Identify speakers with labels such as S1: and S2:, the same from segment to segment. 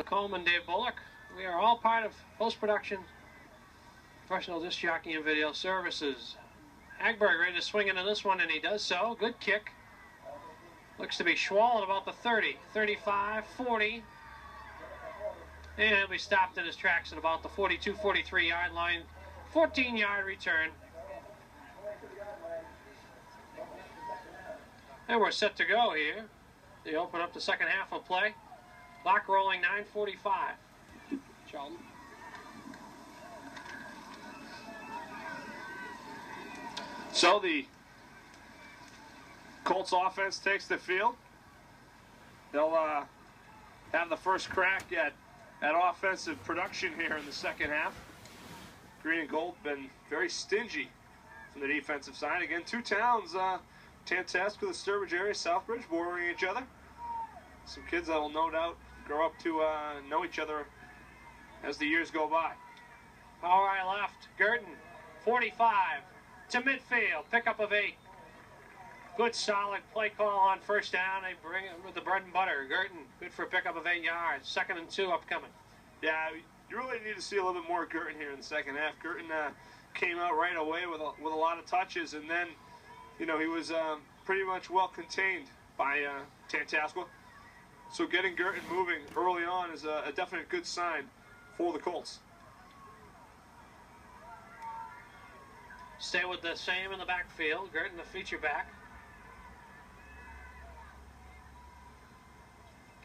S1: Coleman, Dave Bullock. We are all part of post-production, professional disc jockey and video services. Hagberg ready to swing into this one, and he does so. Good kick. Looks to be Schwal at about the 30, 35, 40. And he'll be stopped in his tracks at about the 42, 43 yard line. 14-yard return. And we're set to go here. They open up the second half of play. Clock rolling, 9:45. Charlton.
S2: So the Colts offense takes the field. They'll have the first crack at offensive production here in the second half. Green and gold been very stingy from the defensive side. Again, two towns, Tantasqua, the Southbridge area, Southbridge, bordering each other. Some kids that will no doubt grow up to know each other as the years go by.
S1: All right, left. Girton, 45 to midfield. Pickup of 8. Good solid play call on first down. They bring it with the bread and butter. Girton, good for a pickup of 8 yards. 2nd and 2 upcoming.
S2: Yeah, you really need to see a little bit more Girton here in the second half. Girton came out right away with a lot of touches, and then, you know, he was pretty much well contained by Tantasqua. So getting Girton moving early on is a definite good sign for the Colts.
S1: Stay with the same in the backfield. Girton, the feature back.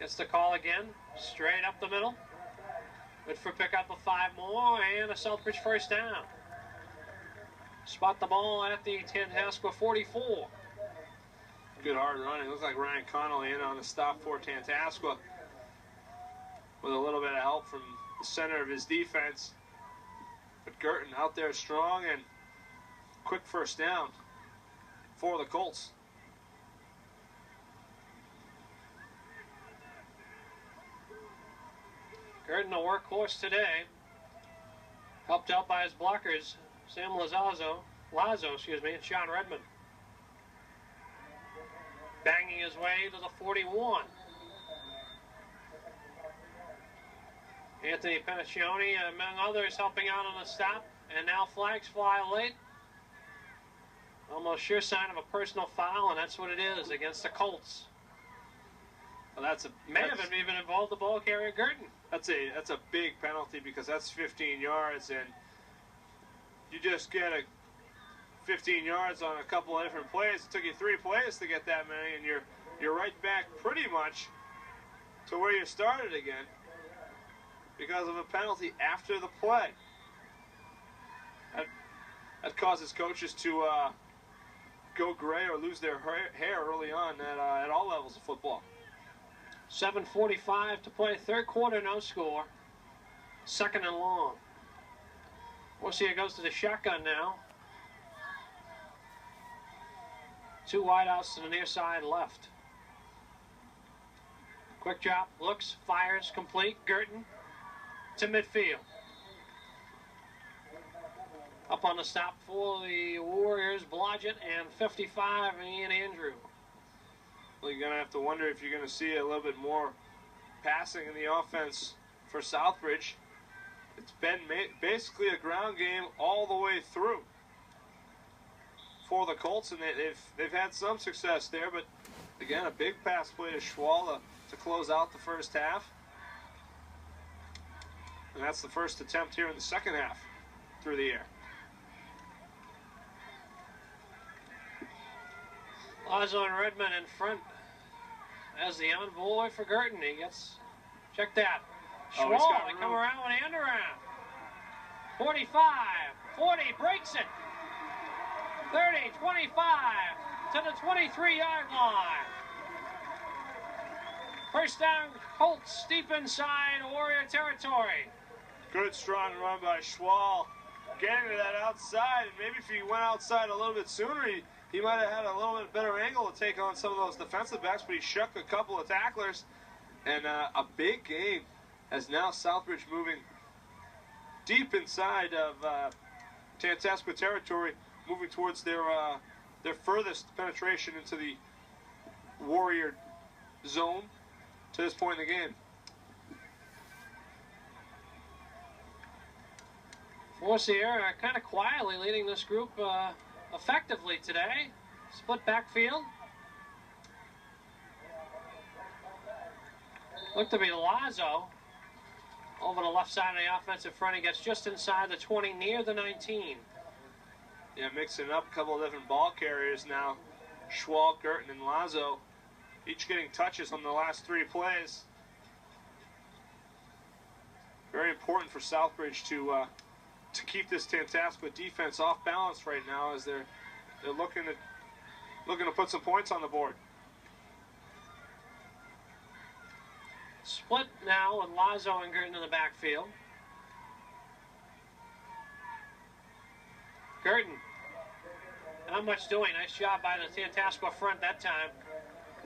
S1: Gets the call again. Straight up the middle. Good for pickup of 5 more and a Southbridge first down. Spot the ball at the Tantasqua 44.
S2: Good hard running. Looks like Ryan Connolly in on the stop for Tantasqua with a little bit of help from the center of his defense. But Girton out there strong and quick first down for the Colts.
S1: Girton, a workhorse today. Helped out by his blockers, Sam Lazo, and Sean Redmond. Banging his way to the 41. Anthony Penaccioni, among others, helping out on the stop. And now flags fly late. Almost sure sign of a personal foul, and that's what it is against the Colts.
S2: Well,
S1: may have even involved the ball carrier Girton.
S2: That's a big penalty because that's 15 yards, and you just get a 15 yards on a couple of different plays. It took you 3 plays to get that many, and you're right back pretty much to where you started again because of a penalty after the play. That causes coaches to go gray or lose their hair early on at all levels of football.
S1: 7:45 to play. Third quarter, no score. 2nd and long. Orsia goes to the shotgun now. 2 wideouts to the near side left. Quick drop, looks, fires, complete. Girton to midfield. Up on the stop for the Warriors, Blodgett, and 55, Ian Andrew.
S2: Well, you're going to have to wonder if you're going to see a little bit more passing in the offense for Southbridge. It's been basically a ground game all the way through for the Colts, and they've had some success there, but again, a big pass play to Schwal to close out the first half. And that's the first attempt here in the second half through the air.
S1: Lazo and Redmond in front as the envoy for Girton. He gets, check that. Schwal, they come around with hand around. 45, 40, breaks it. 30, 25, to the 23-yard line. First down, Colts, deep inside Warrior territory.
S2: Good strong run by Schwal. Getting to that outside, and maybe if he went outside a little bit sooner, he might have had a little bit better angle to take on some of those defensive backs, but he shook a couple of tacklers. And a big game as now Southbridge moving deep inside of Tantasqua territory, moving towards their furthest penetration into the Warrior zone to this point in the game.
S1: Forcier kind of quietly leading this group effectively today. Split backfield. Looked to be Lazo over the left side of the offensive front. He gets just inside the 20, near the 19.
S2: Yeah, mixing up a couple of different ball carriers now. Schwal, Gerton, and Lazo, each getting touches on the last 3 plays. Very important for Southbridge to keep this Tantasqua defense off balance right now, as they're looking to put some points on the board.
S1: Split now with Lazo and Gerton in the backfield. Gerton, not much doing. Nice job by the Tantasqua front that time.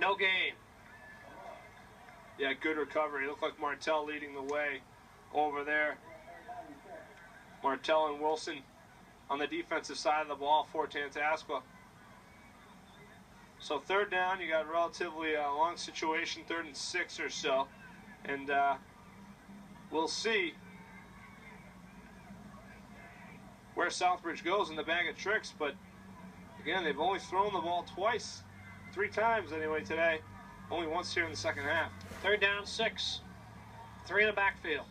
S1: No gain.
S2: Yeah, good recovery. It looked like Martell leading the way over there. Martell and Wilson on the defensive side of the ball for Tantasqua. So 3rd down, you got a relatively long situation, 3rd and 6 or so. And we'll see where Southbridge goes in the bag of tricks. But again, they've only thrown the ball twice, 3 times anyway today. Only once here in the second half.
S1: 3rd down, 6. 3 in the backfield.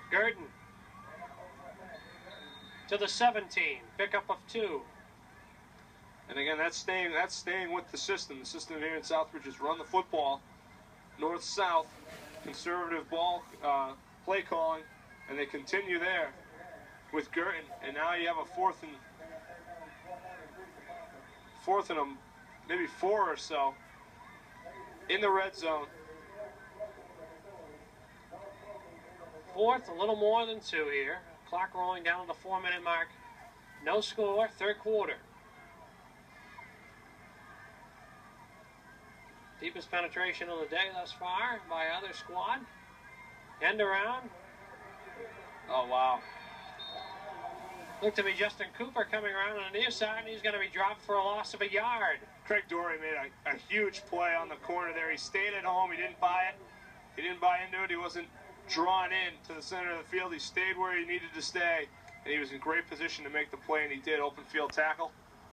S1: Gerton to the 17. Pickup of 2.
S2: And again, that's staying with the system. The system here in Southbridge is run the football, north-south, conservative ball play calling, and they continue there with Gerton. And now you have a fourth and maybe 4 or so in the red zone.
S1: 4th, a little more than 2 here. Clock rolling down to the 4-minute mark. No score, 3rd quarter. Deepest penetration of the day thus far by either squad. End around.
S2: Oh, wow.
S1: Looked to be Justin Cooper coming around on the near side, and he's going to be dropped for a loss of a yard.
S2: Craig Dory made a huge play on the corner there. He stayed at home. He didn't buy it. He didn't buy into it. He wasn't drawn in to the center of the field. He stayed where he needed to stay, and he was in great position to make the play, and he did. Open field tackle.